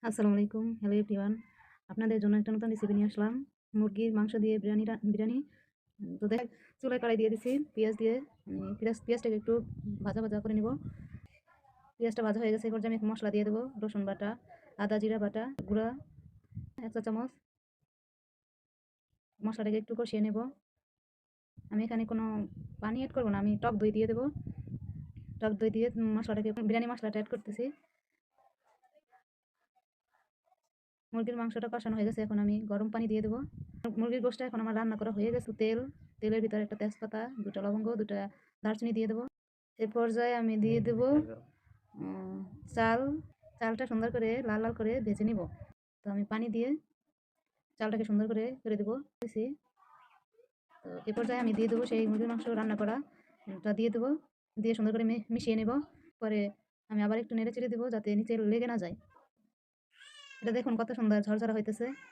আসসালামু আলাইকুম। Hello everyone. আপনাদের জন্য একটা নতুন রেসিপি নিয়ে আসলাম। মুরগির মাংস দিয়ে বিরিয়ানি। তো চুলায় কড়াই দিয়ে দিছি পেঁয়াজ দিয়ে। পেঁয়াজটাকে একটু ভাজা করে নিব। পেঁয়াজটা ভাজা হয়ে গেছে, এরপর আমি মশলা দিয়ে দেবো। রসুন বাটা, আদা জিরা বাটা, গুঁড়া ১ চা চামচ। মশলাটাকে একটু কষিয়ে নেব। আমি এখানে কোনো পানি এড করব না, আমি টক দই দিয়ে দেবো। টক দই দিয়ে বিরিয়ানি মশলাটা অ্যাড করতেছি। মুরগির মাংসটা কষানো হয়ে গেছে, এখন আমি গরম পানি দিয়ে দেবো। মুরগির গোশটা এখন আমার রান্না করা হয়ে গেছে। তেলের ভিতরে একটা তেজপাতা, 2টা লবঙ্গ, 2টা দারচিনি দিয়ে দেবো। এই পর্যায়ে আমি দিয়ে দেবো উম, চাল। চালটা সুন্দর করে লাল লাল করে ভেজে নিব। তো আমি পানি দিয়ে চালটাকে সুন্দর করে দেবো। তো এই পর্যায়ে আমি দিয়ে দেবো সেই মুরগির মাংস রান্না করা টা দিয়ে দেবো। দিয়ে সুন্দর করে মিশিয়ে নেব। পরে আমি আবার একটু নেড়ে চেড়ে দেবো যাতে নিচে লেগে না যায়। এটা দেখুন কত সুন্দর ঝরঝরা হইতেছে।